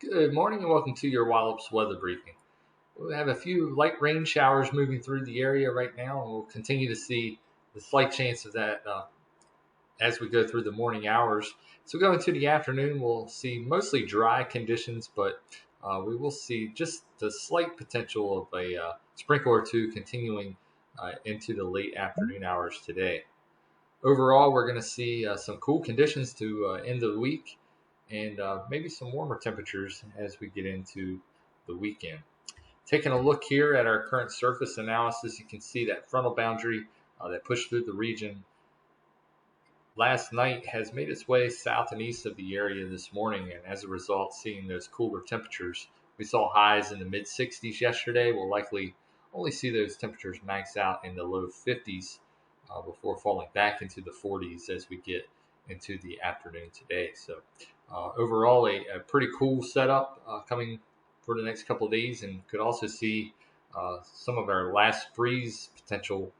Good morning and welcome to your Wallops weather briefing. We have a few light rain showers moving through the area right now, and we'll continue to see the slight chance of that as we go through the morning hours. So, going into the afternoon, we'll see mostly dry conditions, but we will see just the slight potential of a sprinkle or two continuing into the late afternoon hours today. Overall, we're going to see some cool conditions to end the week and maybe some warmer temperatures as we get into the weekend. Taking a look here at our current surface analysis, you can see that frontal boundary that pushed through the region last night has made its way south and east of the area this morning, and as a result, seeing those cooler temperatures. We saw highs in the mid 60s yesterday. We'll likely only see those temperatures max out in the low 50s before falling back into the 40s as we get into the afternoon today. So, overall, a pretty cool setup coming for the next couple of days, and could also see some of our last freeze potential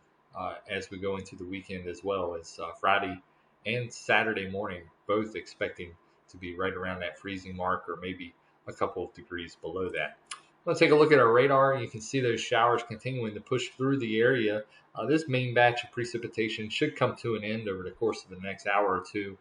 as we go into the weekend, as well as Friday and Saturday morning, both expecting to be right around that freezing mark or maybe a couple of degrees below that. Let's take a look at our radar. You can see those showers continuing to push through the area. This main batch of precipitation should come to an end over the course of the next hour or two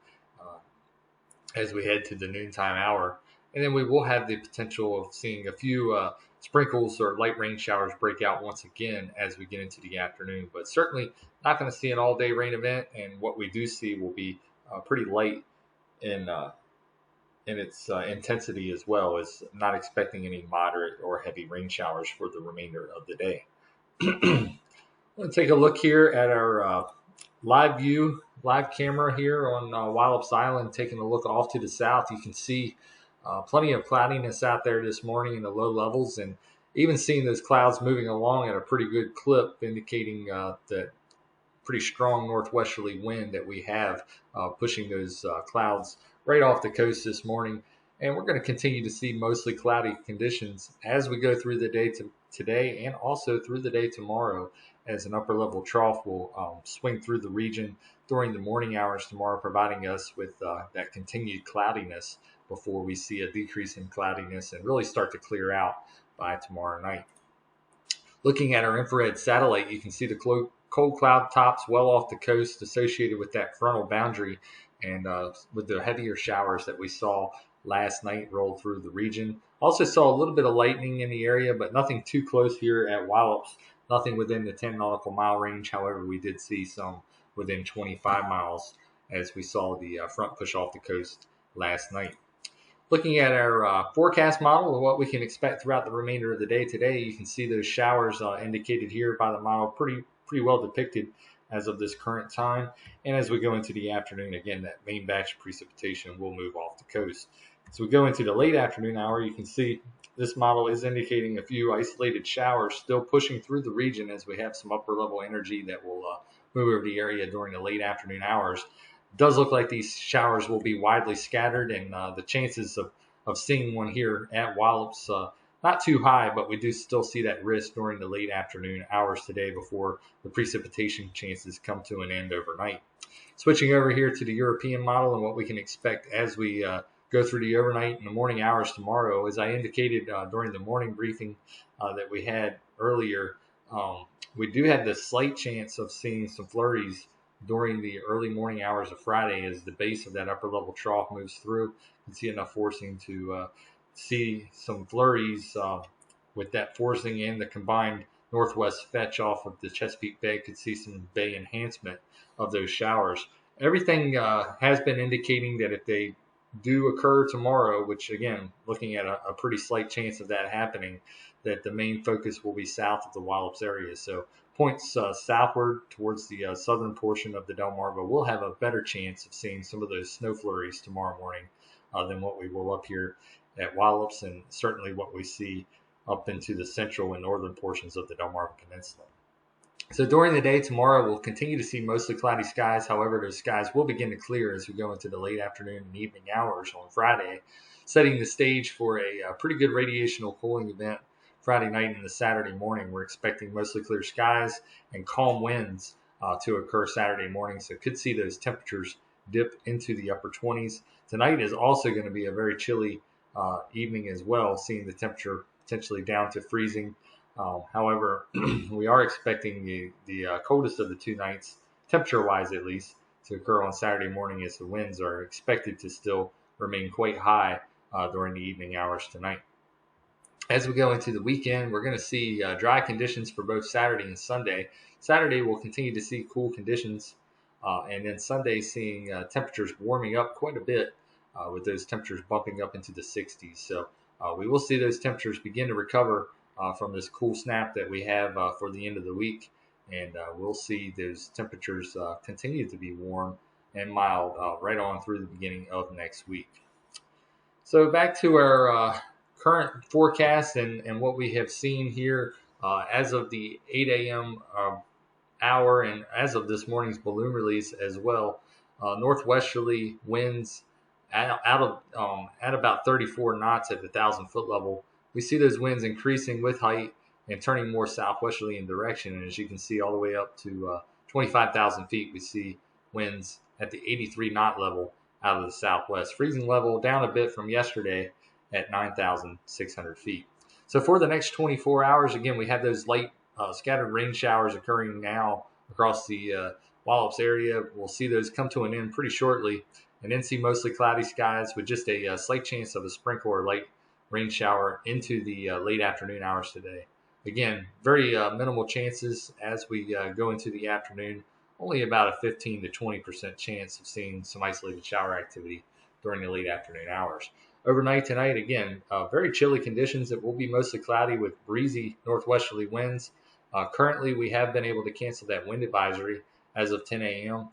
as we head to the noontime hour. And then we will have the potential of seeing a few sprinkles or light rain showers break out once again as we get into the afternoon. But certainly not going to see an all-day rain event. And what we do see will be pretty light in its intensity, as well as not expecting any moderate or heavy rain showers for the remainder of the day. Let's take a look here at our live camera here on Wallops Island. Taking a look off to the south, you can see plenty of cloudiness out there this morning in the low levels, and even seeing those clouds moving along at a pretty good clip, indicating that pretty strong northwesterly wind that we have pushing those clouds right off the coast this morning. And we're going to continue to see mostly cloudy conditions as we go through the day today and also through the day tomorrow, as an upper level trough will swing through the region during the morning hours tomorrow, providing us with that continued cloudiness before we see a decrease in cloudiness and really start to clear out by tomorrow night. Looking at our infrared satellite, you can see the cold cloud tops well off the coast associated with that frontal boundary, and with the heavier showers that we saw last night roll through the region. Also saw a little bit of lightning in the area, but nothing too close here at Wallops, nothing within the 10 nautical mile range. However, we did see some within 25 miles as we saw the front push off the coast last night. Looking at our forecast model and what we can expect throughout the remainder of the day today, you can see those showers indicated here by the model pretty well depicted as of this current time. And as we go into the afternoon, again, that main batch of precipitation will move off the coast. As we go into the late afternoon hour, you can see this model is indicating a few isolated showers still pushing through the region as we have some upper level energy that will move over the area during the late afternoon hours. It does look like these showers will be widely scattered, and the chances of seeing one here at Wallops not too high, but we do still see that risk during the late afternoon hours today before the precipitation chances come to an end overnight. Switching over here to the European model and what we can expect as we go through the overnight and the morning hours tomorrow. As I indicated during the morning briefing that we had earlier, we do have the slight chance of seeing some flurries during the early morning hours of Friday as the base of that upper level trough moves through. You can see enough forcing to see some flurries with that forcing and the combined northwest fetch off of the Chesapeake Bay. Could see some bay enhancement of those showers. Everything has been indicating that if they do occur tomorrow, which again, looking at a pretty slight chance of that happening, that the main focus will be south of the Wallops area. So points southward towards the southern portion of the Delmarva will have a better chance of seeing some of those snow flurries tomorrow morning than what we will up here at Wallops, and certainly what we see up into the central and northern portions of the Delmarva Peninsula. So during the day tomorrow, we'll continue to see mostly cloudy skies. However, those skies will begin to clear as we go into the late afternoon and evening hours on Friday, setting the stage for a pretty good radiational cooling event Friday night and the Saturday morning. We're expecting mostly clear skies and calm winds to occur Saturday morning, so could see those temperatures dip into the upper 20s. Tonight is also going to be a very chilly evening as well, seeing the temperature potentially down to freezing. However, we are expecting the coldest of the 2 nights, temperature-wise at least, to occur on Saturday morning, as the winds are expected to still remain quite high during the evening hours tonight. As we go into the weekend, we're going to see dry conditions for both Saturday and Sunday. Saturday, we'll continue to see cool conditions, and then Sunday, seeing temperatures warming up quite a bit, with those temperatures bumping up into the 60s. So we will see those temperatures begin to recover from this cool snap that we have for the end of the week, and we'll see those temperatures continue to be warm and mild right on through the beginning of next week. So back to our current forecast and what we have seen here as of the 8 a.m. Hour, and as of this morning's balloon release as well. Northwesterly winds at about 34 knots at the 1,000-foot level. We see those winds increasing with height and turning more southwesterly in direction. And as you can see, all the way up to 25,000 feet, we see winds at the 83 knot level out of the southwest. Freezing level down a bit from yesterday at 9,600 feet. So for the next 24 hours, again, we have those light scattered rain showers occurring now across the Wallops area. We'll see those come to an end pretty shortly, and then see mostly cloudy skies with just a slight chance of a sprinkle or light rain shower into the late afternoon hours today. Again, very minimal chances as we go into the afternoon. Only about a 15 to 20% chance of seeing some isolated shower activity during the late afternoon hours. Overnight tonight, again, very chilly conditions. It will be mostly cloudy with breezy northwesterly winds. Currently, we have been able to cancel that wind advisory as of 10 a.m.,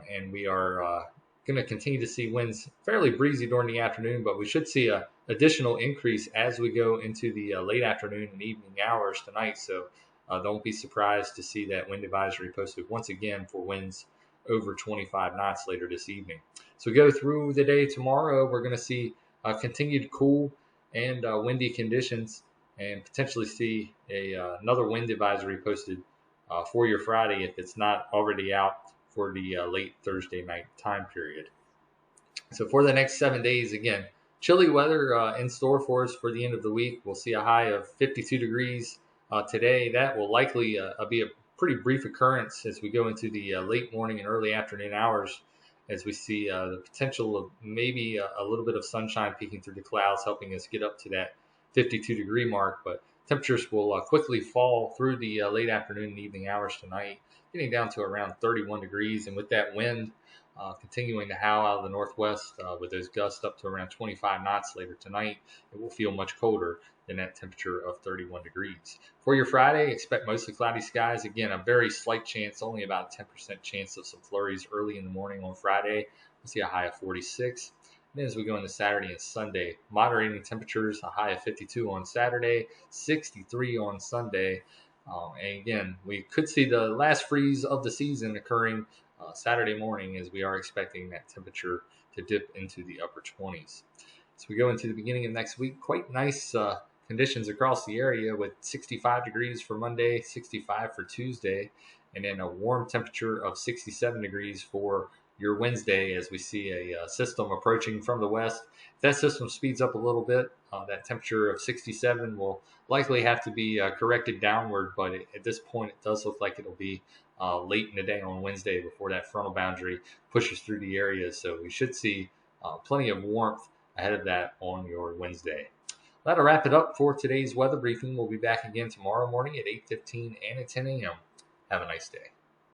and we are going to continue to see winds fairly breezy during the afternoon, but we should see an additional increase as we go into the late afternoon and evening hours tonight. So don't be surprised to see that wind advisory posted once again for winds over 25 knots later this evening. So we go through the day tomorrow, we're going to see continued cool and windy conditions, and potentially see another wind advisory posted for your Friday if it's not already out for the late Thursday night time period. So for the next 7 days, again, chilly weather in store for us for the end of the week. We'll see a high of 52 degrees today. That will likely be a pretty brief occurrence as we go into the late morning and early afternoon hours, as we see the potential of maybe a little bit of sunshine peeking through the clouds, helping us get up to that 52-degree mark. But temperatures will quickly fall through the late afternoon and evening hours tonight, getting down to around 31 degrees. And with that wind continuing to howl out of the northwest with those gusts up to around 25 knots later tonight, it will feel much colder than that temperature of 31 degrees. For your Friday, expect mostly cloudy skies. Again, a very slight chance, only about a 10% chance of some flurries early in the morning on Friday. We'll see a high of 46. And then as we go into Saturday and Sunday, moderating temperatures, a high of 52 on Saturday, 63 on Sunday. And again, we could see the last freeze of the season occurring Saturday morning, as we are expecting that temperature to dip into the upper 20s. As we go into the beginning of next week, quite nice conditions across the area with 65 degrees for Monday, 65 for Tuesday, and then a warm temperature of 67 degrees for your Wednesday, as we see a system approaching from the west. If that system speeds up a little bit, that temperature of 67 will likely have to be corrected downward, but at this point it does look like it'll be late in the day on Wednesday before that frontal boundary pushes through the area. So we should see plenty of warmth ahead of that on your Wednesday. That'll wrap it up for today's weather briefing. We'll be back again tomorrow morning at 8:15 and at 10 a.m. Have a nice day.